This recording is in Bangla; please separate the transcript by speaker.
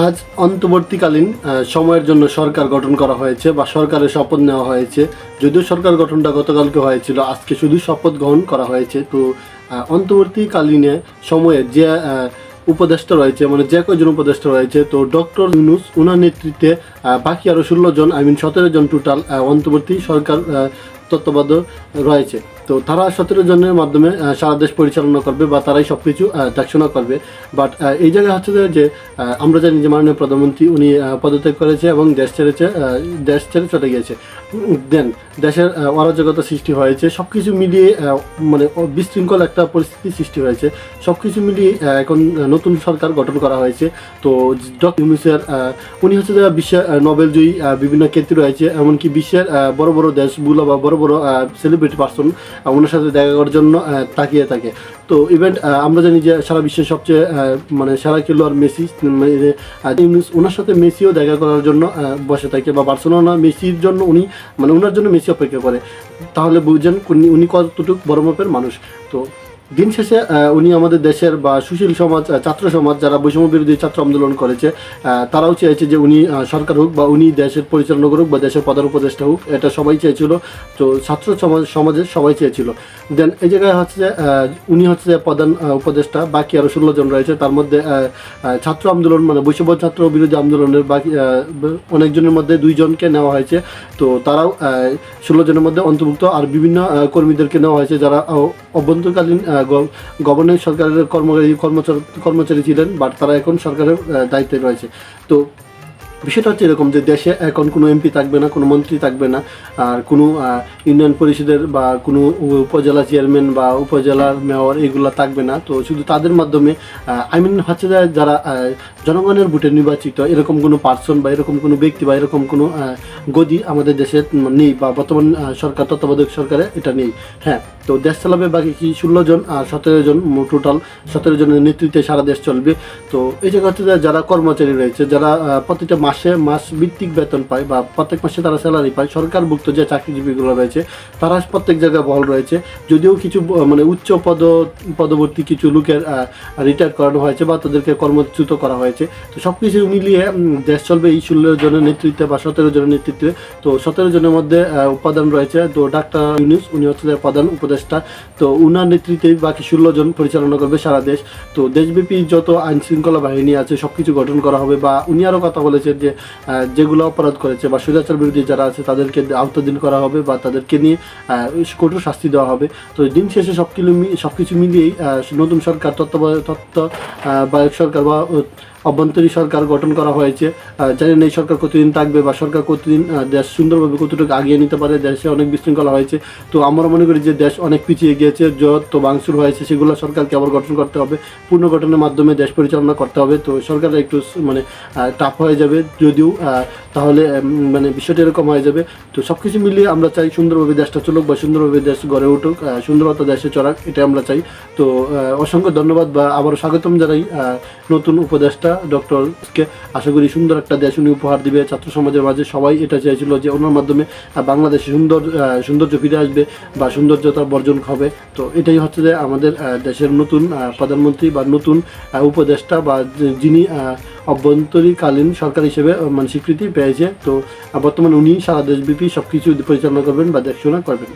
Speaker 1: আজ অন্তর্বর্তীকালীন সময়ের জন্য সরকার গঠন করা হয়েছে বা সরকারের শপথ নেওয়া হয়েছে। যদিও সরকার গঠনটা গতকালকে হয়েছিল, আজকে শুধু শপথ গ্রহণ করা হয়েছে। তো অন্তর্বর্তীকালীনে সময়ে যে উপদেষ্টা রয়েছে, মানে যে কয়জন উপদেষ্টা রয়েছে, তো ডক্টর ইউনূস ওনার নেতৃত্বে বাকি আরও 16 জন, 17 জন টোটাল অন্তর্বর্তী সরকার তত্ত্বাবধায়ক রয়েছে। তো তারা 17 জনের মাধ্যমে সারা দেশ পরিচালনা করবে বা তারাই সব কিছু দেখাশোনা করবে। বাট এই জায়গায় হচ্ছে যে আমরা জানি যে মাননীয় প্রধানমন্ত্রী উনি পদত্যাগ করেছে এবং দেশ ছেড়ে চলে গিয়েছে। দেন দেশের অরাজকতা সৃষ্টি হয়েছে, সব কিছু মিলিয়ে মানে বিশৃঙ্খল একটা পরিস্থিতি সৃষ্টি হয়েছে। সব কিছু মিলিয়ে এখন নতুন সরকার গঠন করা হয়েছে। তো ডক্টর ইউনূসের উনি হচ্ছে যে বিশ্বের নোবেলজয়ী বিভিন্ন খ্যাতি রয়েছে, এমনকি বিশ্বের বড় বড় দেশগুলো বা বড় বড় সেলিব্রিটি পার্সন ওনার সাথে দেখা করার জন্য তাকিয়ে থাকে। তো ইভেন্ট আমরা জানি যে সারা বিশ্বের সবচেয়ে মানে সেরা খেলোয়াড় মেসি, ওনার সাথে মেসিও দেখা করার জন্য বসে থাকে বা বার্সেলোনা মেসির জন্য উনি মানে ওনার জন্য মেসি অপেক্ষা করে। তাহলে বুঝছেন উনি কতটুকু বড় মাপের মানুষ। তো দিন শেষে উনি আমাদের দেশের বা সুশীল সমাজ, ছাত্র সমাজ যারা বৈষম্য বিরোধী ছাত্র আন্দোলন করেছে, তারাও চেয়েছে যে উনি সরকার হোক বা উনি দেশের পরিচালনা করুক বা দেশের প্রধান উপদেষ্টা হোক, এটা সবাই চেয়েছিল। তো ছাত্র সমাজের সবাই চেয়েছিল। দেন এই জায়গায় হচ্ছে যে উনি হচ্ছে যে প্রধান উপদেষ্টা, বাকি আরও 16 জন রয়েছে। তার মধ্যে ছাত্র আন্দোলন মানে বৈষম্য ছাত্র বিরোধী আন্দোলনের বাকি অনেকজনের মধ্যে 2 জনকে নেওয়া হয়েছে। তো তারাও 16 জনের মধ্যে অন্তর্ভুক্ত। আর বিভিন্ন কর্মীদেরকে নেওয়া হয়েছে যারা অভ্যন্তরীণকালীন গভর্নমেন্ট সরকারের কর্মচারী ছিলেন, বাট তারা এখন সরকারের দায়িত্বে রয়েছে। তো বিষয়টা হচ্ছে এরকম যে দেশে এখন কোনো এমপি থাকবে না, কোনো মন্ত্রী থাকবে না, আর কোনো ইউনিয়ন পরিষদের বা কোনো উপজেলা চেয়ারম্যান বা উপজেলার মেয়র এগুলো থাকবে না। তো শুধু তাদের মাধ্যমে হচ্ছে যে যারা জনগণের ভোটে নির্বাচিত, এরকম কোনো পার্সন বা এরকম কোনো ব্যক্তি বা এরকম কোনো গদি আমাদের দেশে নেই বা বর্তমান সরকার তত্ত্বাবধায়ক সরকারে এটা নেই। হ্যাঁ, তো দেশ চালাবে বাকি কি 16 জন আর 17 জন, টোটাল 17 জনের নেতৃত্বে সারা দেশ চলবে। তো এই জায়গা হচ্ছে যারা কর্মচারী রয়েছে, যারা প্রতিটা মাস ভিত্তিক বেতন পায় বা প্রত্যেক মাসে তারা স্যালারি পায়, সরকারভুক্ত যে চাকরিজীবীগুলো রয়েছে তারা প্রত্যেক জায়গায় বহাল রয়েছে। যদিও কিছু মানে উচ্চ পদবর্তী কিছু লোকের রিটায়ার করানো হয়েছে বা তাদেরকে কর্মচ্যুত করা হয়েছে। তো সব কিছু মিলিয়ে দেশ চলবে এই 16 জনের নেতৃত্বে বা 17 জনের নেতৃত্বে। তো 17 জনের মধ্যে উপাদান রয়েছে। তো ডাক্তার ইউনূস উনি হচ্ছে প্রধান উপদেষ্টা। তো উনার নেতৃত্বে বাকি 16 জন পরিচালনা করবে সারা দেশ। তো দেশব্যাপী যত আইন শৃঙ্খলা বাহিনী আছে সব কিছু গঠন করা হবে। বা উনি আরও কথা বলেছেন যে যেগুলো অপরাধ করেছে বা স্বৈরাচার বিরোধী যারা আছে তাদেরকে আওতাধীন করা হবে বা তাদেরকে নিয়ে কঠোর শাস্তি দেওয়া হবে। তো দিন শেষে সব কিছু মিলিয়েই নতুন সরকার তত্ত্বাবধায়ক সরকার বা অভ্যন্তরীণ সরকার গঠন করা হয়েছে। জানেন এই সরকার কতদিন থাকবে বা সরকার কতদিন দেশ সুন্দরভাবে কতটুকু আগিয়ে নিতে পারে। দেশে অনেক বিশৃঙ্খলা হয়েছে। তো আমরা মনে করি যে দেশ অনেক পিছিয়ে গিয়েছে, যত ভাঙচুর হয়েছে সেগুলো সরকারকে আবার গঠন করতে হবে, পুনর্গঠনের মাধ্যমে দেশ পরিচালনা করতে হবে। তো সরকারের একটু মানে টাফ হয়ে যাবে যদিও, তাহলে মানে বিষয়টা এরকম হয়ে যাবে। তো সব কিছু মিলিয়ে আমরা চাই সুন্দরভাবে দেশটা চলুক বা সুন্দরভাবে দেশ গড়ে উঠুক, সুন্দরতা দেশে চড়াক, এটা আমরা চাই। তো অসংখ্য ধন্যবাদ বা আবারও স্বাগতম জানাই নতুন উপদেষ্টা ডক্টরকে। আশা করি সুন্দর একটা দেশ উনি উপহার দিবে ছাত্র সমাজের মাঝে। সবাই এটা চেয়েছিল যে ওনার মাধ্যমে বাংলাদেশে সৌন্দর্য ফিরে আসবে বা সৌন্দর্যতা বর্জন হবে। তো এটাই হচ্ছে যে আমাদের দেশের নতুন প্রধানমন্ত্রী বা নতুন উপদেষ্টা বা যিনি অভ্যন্তরীণকালীন সরকার হিসেবে মানে স্বীকৃতি পেয়েছে। তো বর্তমানে উনি সারা দেশব্যাপী সব কিছু পরিচালনা করবেন বা দেখাশোনা করবেন।